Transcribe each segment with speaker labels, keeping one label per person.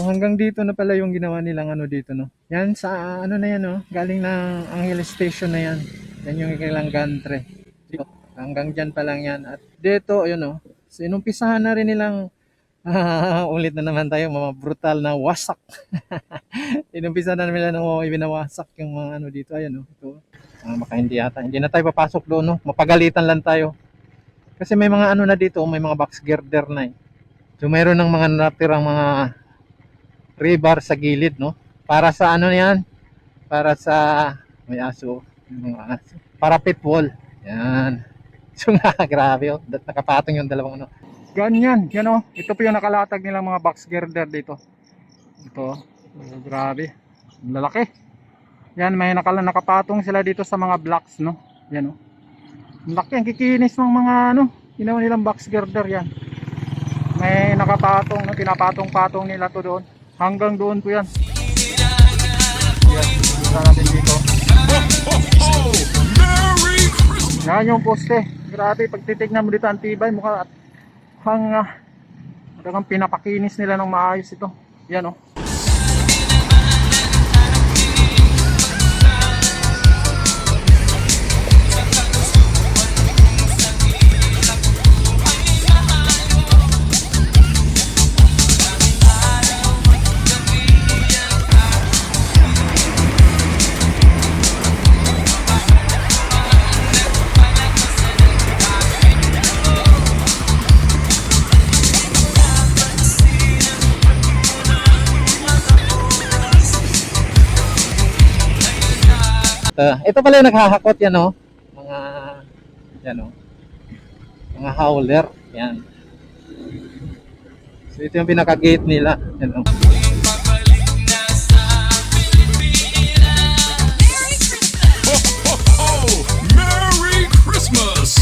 Speaker 1: hanggang dito na pala yung ginawa nilang ano dito, no. Yan sa ano na yan, no. Galing ng Angeles Station na yan. Yan yung kailang gantry. Dito, hanggang dyan pa lang yan. At dito, ayun, no. So, inumpisahan na rin nilang ulit na naman tayo, mga brutal na wasak. Inumpisa na nila ng ibinawasak yung mga ano dito. Ayan, no. Ito. Baka hindi yata. Hindi na tayo papasok doon, no. Mapagalitan lang tayo. Kasi may mga ano na dito, may mga box girder na eh. So mayroon ng mga natirang mga rebar sa gilid, no? Para sa ano yan? Para sa may aso, yung mga aso. Parapet wall. Yan. So nga, grabe oh. Nakapatong yung dalawang ano. Ganyan, yan oh. Ito po yung nakalatag nilang mga box girder dito. Ito. Oh, grabe. Ang lalaki. Yan, may nakapatong sila dito sa mga blocks, no? Yan oh. Ang laki, ang kikinis ng mga ano, ginawa nilang box girder yan. May nakapatong, no? Pinapatong-patong nila to doon. Hanggang doon po yan. Yan, kita natin dito. Yan yung poste. Grabe, pag titignan mo dito ang tibay, mukha at hanggang pinapakinis nila ng maayos ito. Yan oh. Ito pala yung naghahakot yan oh. Mga yan oh. Mga howler yan. So ito yung pinaka-gate nila yan oh.
Speaker 2: Merry Christmas!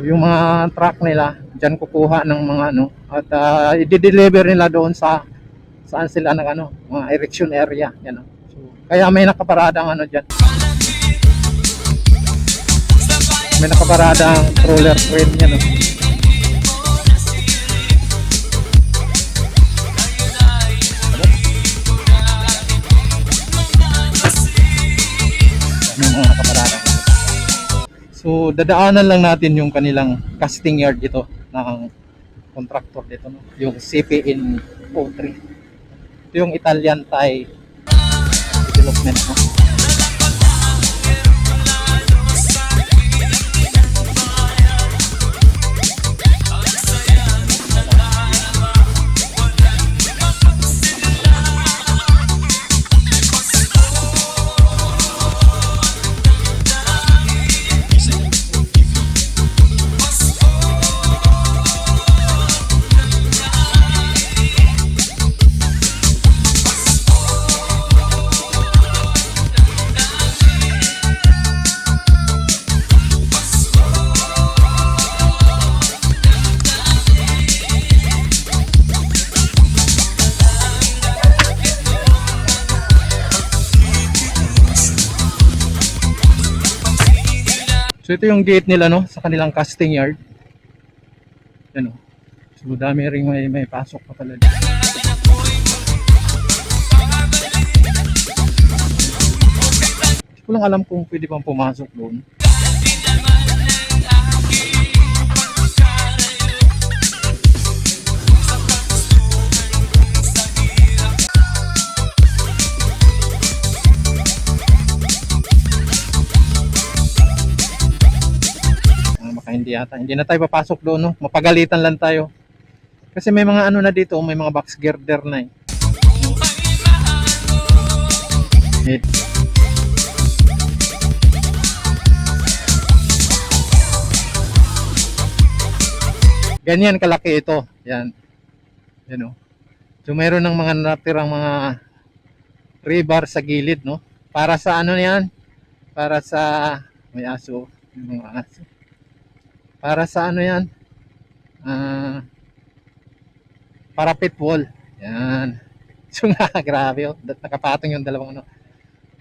Speaker 1: Yung mga truck nila diyan kukuha ng mga ano at i-deliver nila doon sa saan sila ng ano mga erection area yan oh. So, kaya may nakaparadang ano diyan. May nakaparadang roller crane yan oh. Yung mga nakaparadang. So dadaanan lang natin yung kanilang casting yard dito ng contractor dito no? Yung CPN 03. Ito yung Italian Thai development no? So ito yung gate nila no sa kanilang casting yard. Yan oh. So dami ring may pasok pa pala dito. Hindi ko lang alam kung pwede pang pumasok doon. Hindi yata. Hindi na tayo papasok doon, no? Mapagalitan lang tayo. Kasi may mga ano na dito, may mga box girder na eh. Ganyan kalaki ito. Yan. Yan oh. So mayroon ng mga natirang mga rebar sa gilid, no? Para sa ano yan? Para sa may aso. Yung mga aso. Para sa ano yan? Ah, parapet wall. Yan. So nga, grabe oh. Nakapatong yung dalawang ano.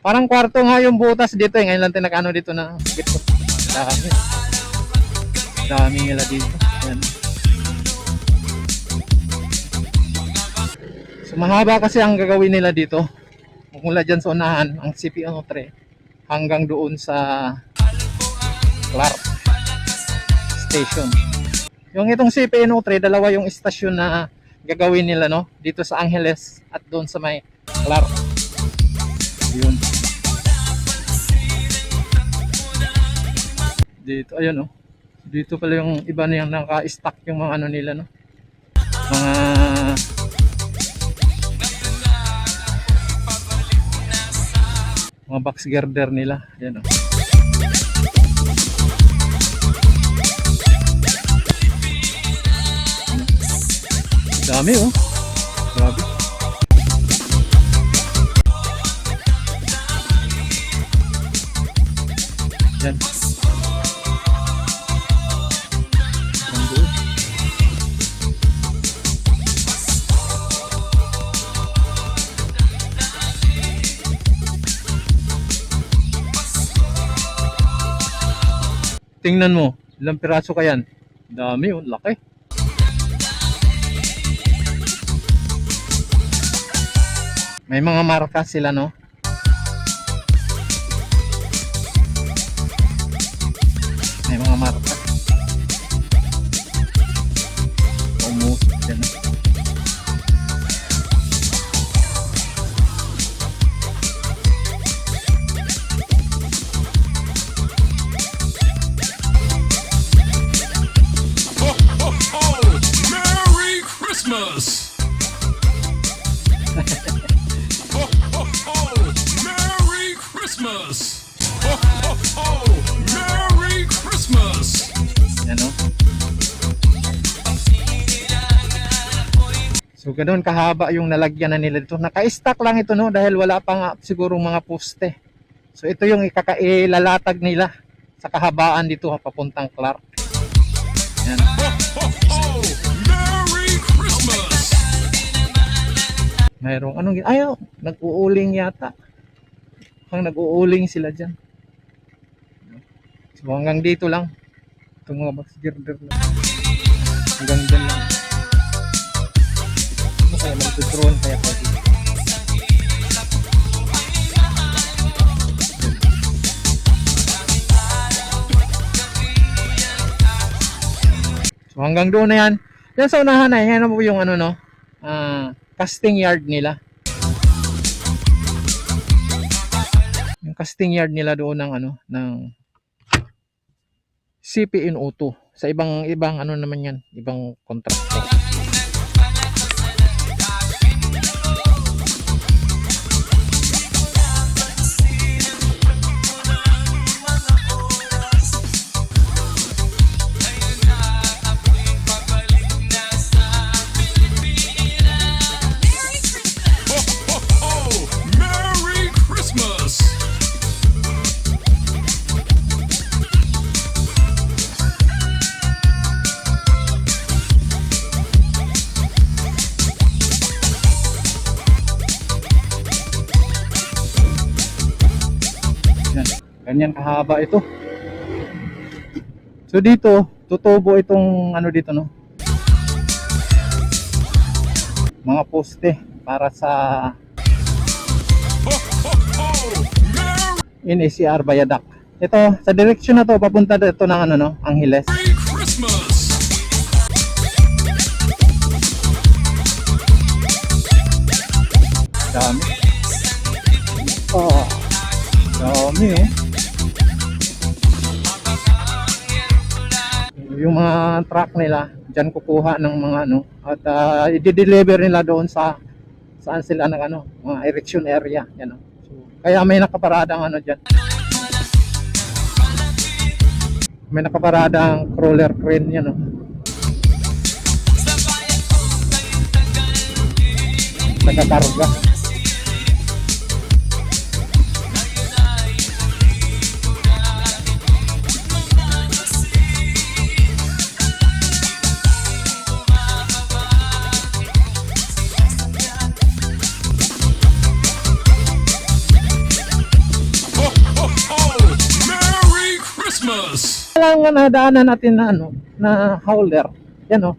Speaker 1: Parang kwarto nga yung butas dito eh. Ngayon lang tayo nag-ano dito na. Dito. Dami. Dami nila dito. Yan. So mahaba kasi ang gagawin nila dito. Mula dyan sa unahan, ang CP103 hanggang doon sa Clark Station. Yung itong CP103, dalawa yung istasyon na gagawin nila no dito sa Angeles at doon sa may Clark. Yun. Dito ayun no. Dito pala yung iba na yung naka-stack yung mga ano nila no. Mga box girder nila. Yan oh. Dami oh. Grabe. Yan. Ang doon. Tingnan mo, ilang piraso ka yan? Dami oh, laki. May mga marka sila no. May mga marka. Almost yan.
Speaker 2: Ho, ho, ho! Merry Christmas! Ho, ho, ho! Merry Christmas! Ho, ho, ho! Merry Christmas!
Speaker 1: Yan no. So ganoon kahaba yung nalagyan na nila dito. Naka-stack lang ito no dahil wala pa nga siguro mga poste. So ito yung ikakailalatag nila sa kahabaan dito papuntang Clark. Yan.
Speaker 2: Ho, ho, ho! Merry Christmas!
Speaker 1: Mayroong anong ayaw, nag-uuling yata. Hang nag-uuling sila diyan. So hanggang dito lang. Itong mga box girder lang. Hanggang dyan lang. Ano kaya mag-drone kaya pwede. So hanggang doon na yan. Yan sa unahan na yan po yung ano no. Casting yard nila. Yung casting yard nila doon ng ano ng CP102. Sa ibang ano naman yan, ibang contractor.
Speaker 2: Ho, ho, ho! Merry Christmas!
Speaker 1: Yan. Ganyan kahaba ito. So dito, tutubo itong ano dito no. Mga poste para sa
Speaker 2: Ho, ho, ho! Merry
Speaker 1: NACR Viaduct. Ito, sa direksyon na to papunta dito ng ano no, Angeles.
Speaker 2: Christmas!
Speaker 1: Dami. Oh. Dami oh. Yung mga truck nila, diyan kukuha ng mga ano at i-deliver nila doon sa saan sila ng ano, mga erection area, yan oh. So, kaya may nakaparadang ano diyan. May nakaparadang crawler crane yan oh. Nagkakarga.
Speaker 2: Christmas!
Speaker 1: Lang nga nadaanan natin na ano, na howler. Yan oh.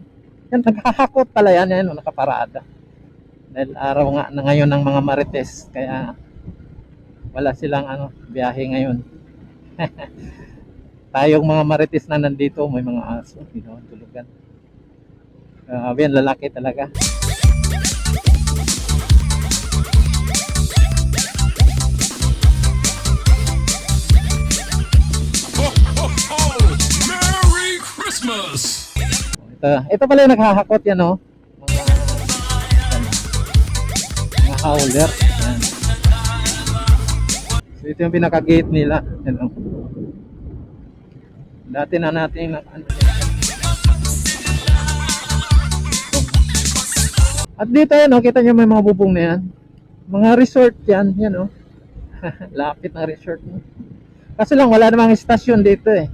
Speaker 1: Yan naghahakot pala yan, yan oh, nakaparada. Dahil araw nga na ngayon ng mga marites, kaya wala silang ano, biyahe ngayon. Tayong mga marites na nandito, may mga aso, tulugan. Yan, lalaki talaga.
Speaker 2: Ho, ho, ho! Merry Christmas!
Speaker 1: Ito pala yung naghahakot yan oh. Mga howler. Yan. So ito yung pinaka-gate nila. Yan oh. Dati na natin at dito yan oh, kita nyo may mga bubong na yan. Mga resort yan. Yan oh. Lapit na resort no? Kasi lang wala namang istasyon dito eh.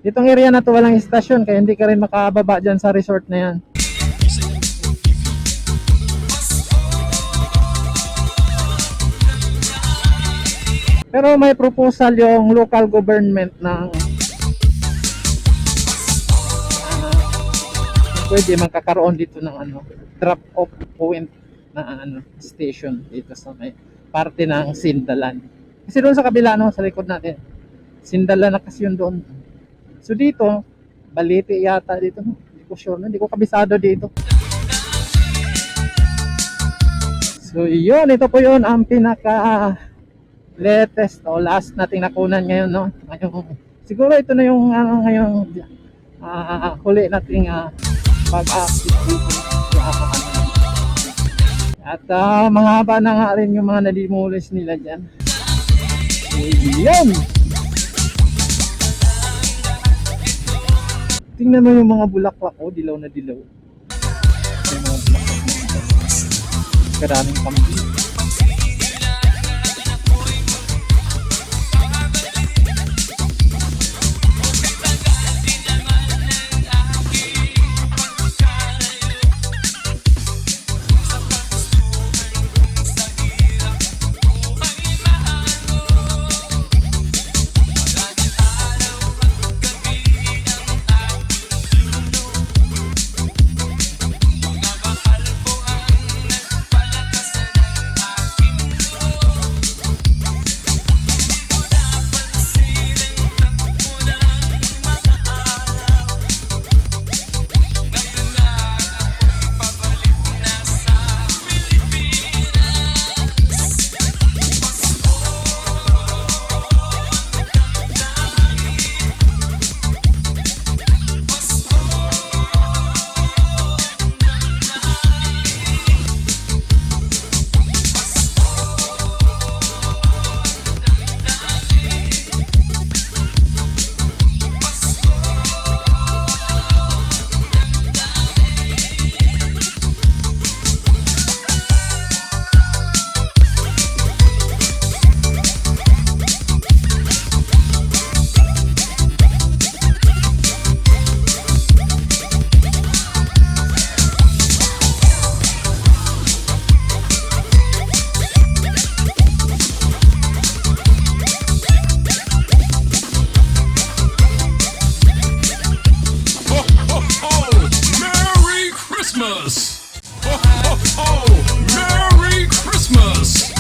Speaker 1: Itong area na to walang istasyon kaya hindi ka rin makababa dyan sa resort na yan. Pero may proposal yung local government ng pwede magkakaroon dito ng ano, drop off point na ano, station dito sa may parte ng Sindalan. Kasi doon sa kabila no, sa likod natin. Sindalan na kasi yun doon. So dito, Balite yata dito. Hindi ko sure, hindi ko kabisado dito. So yun, ito po yun ang pinaka latest o last nating nakunan ngayon no. Ngayon, siguro ito na yung ano ngayong huli nating pag-active dito. At mahaba na nga rin yung mga nadimulis nila dyan. So yun! Tingnan mo yung mga bulaklak, oh, dilaw na dilaw. Yung mga bulaklak. Karaming kambing.
Speaker 2: Christmas! Ho, ho, ho! Merry Christmas!